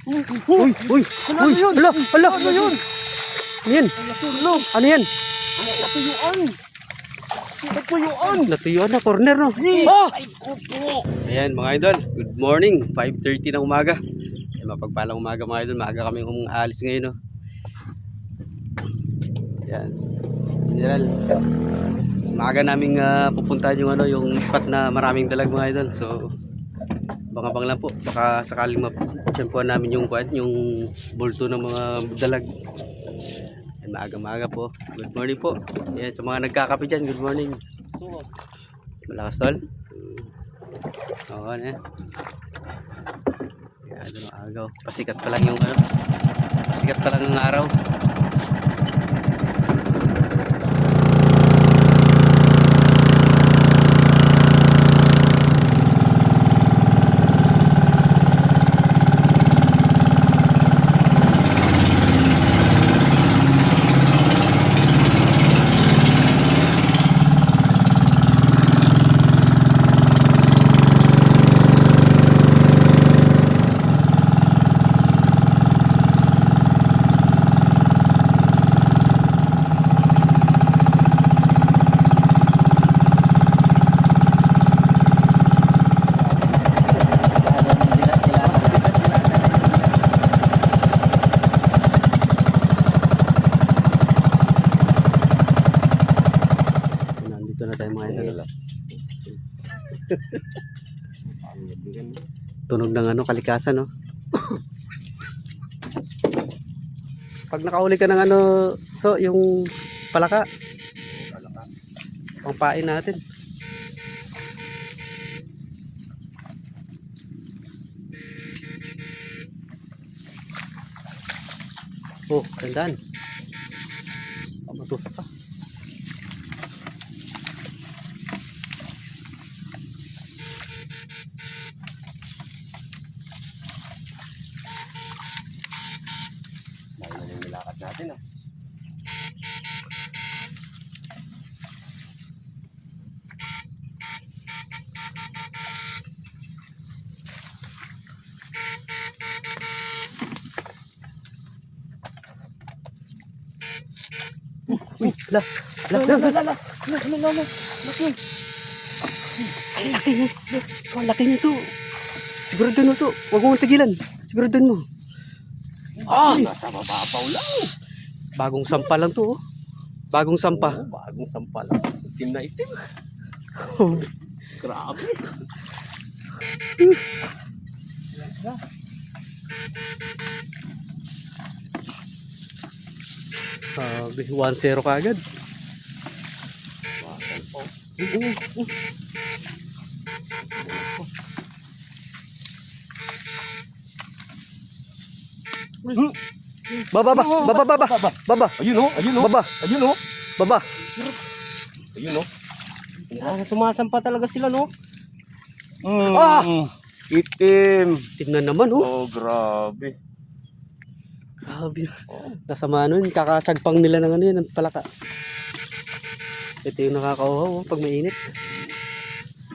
Uy, uy, uy, Ano yun? hala, hala. Ano yun? Ano yan? Ano yan? Natuyuan. Natuyuan. Natuyuan na, corner no. Oh! Ayan mga idol, good morning, 5:30 ng umaga. Ayan, mapagpalang umaga mga idol, maaga kami umalis ngayon no. Ayan, general, maaga naming pupuntahan yung yung spot na maraming dalag mga idol. So abang-abang lang po, baka sakaling mapagsempuan namin yung bulto ng mga dalag. Ayan, maaga-maaga po, good morning po. Ayan, sa mga nagkakape dyan, good morning. Malakas tol. Oo na. Kaya doon ang agaw. Pasikat pa lang yung pasikat pa lang ang araw. Nandito na tayo mga idol. Tunog ng kalikasan no. Pag nakauli ka ng so yung palaka. Pangpain natin. Oh, tandaan. Matusak ka. Dahil na yung nilakad natin ah. Uy, la. Laki. Ang laki niya. So, ang laki niya so. Siguraduhin mo so. Huwag mo tigilan. Siguraduhin mo. Nasa mababaw lang. Bagong sampa lang to oh. Bagong sampa. Oo, bagong sampa lang. Itim na itim. Grabe. Sabi, 1-0 ka agad. Bakal po. Baba, baba. Ayun oh, ayun oh. Baba, Ayun oh. baba. Ayun oh. Sumasampa talaga sila no. Ah! Itim. Tingnan naman oh. Oh, grabe. Grabe. Nasama nun, kakasagpang nila ng yan, ng palaka. Ito yung nakakauhaw pag mainit.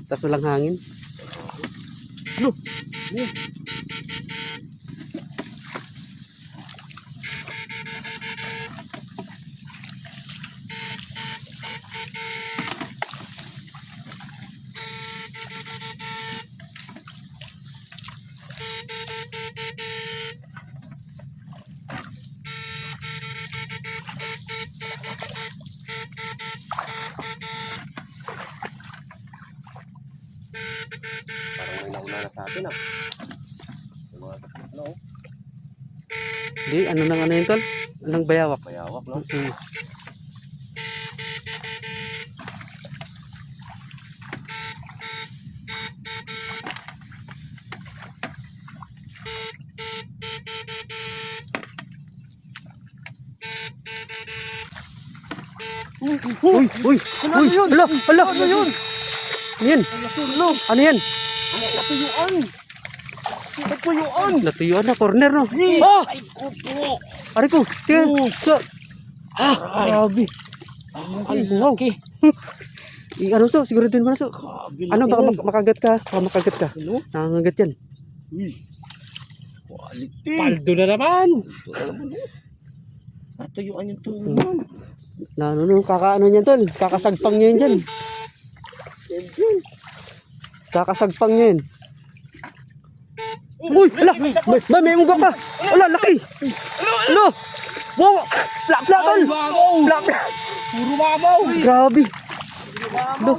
Tapos walang hangin. No. Parang may nauna na sa atin ah. Yung mga tapos na oh. Di, ano yun tol? Anong bayawak? Bayawak no. Uy, uy, Ano yun? hala, hala. Ano yun? Ano yan? Ano yan? Natuyuan. Natuyuan. Natuyuan na, corner no. Oh! Ay, kupo. Aray ko, tingnan. So, grabe. Ay, laki. Ano to? Siguraduhin mo na so. Grabe, Ano, laki baka nun. makagat ka. Baka makagat ka. Ano? Nangangagat yan. Uy. Quality. Paldo na naman. Ito na naman eh. Natuyuan yung tuman. Na ano no, kakaano niyan tol? Kakasagpang niya yun dyan. Kakasagpang niya yun. Uy, ala, may mungga pa. Ala, laki. Ano? Wow, plak tol. Plak. Puro mamaw. Grabe. Ano?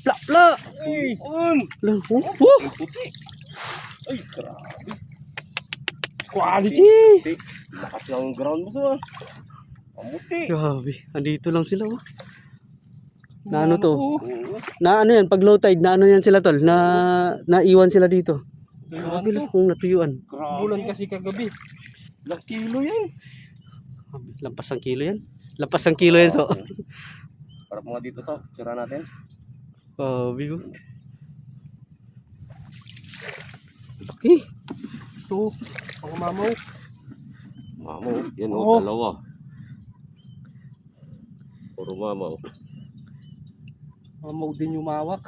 Plak. Uy! Ala, oh. Ang puti. Ay, grabe. Quality. Puti. Lakas lang ang ground mo sa. Ang muti. Grabe, andito lang sila oh. Na ano to? Oo. Na ano yan, pag low tide, na ano yan sila tol? Na naiwan sila dito. Tuyuan Grabe to. lang kung natuyuan. Bulan Grabe. kasi kagabi. Ilang kilo yan. Lampas ang kilo yan. Lampas ang kilo yan so. Harap mga dito sa. Tsura natin. Grabe oh. Laki. Ito. Mga mamaw. Mamaw. Yan Oo. dalawa. Puro mamaw. Mamaw din yung mawak.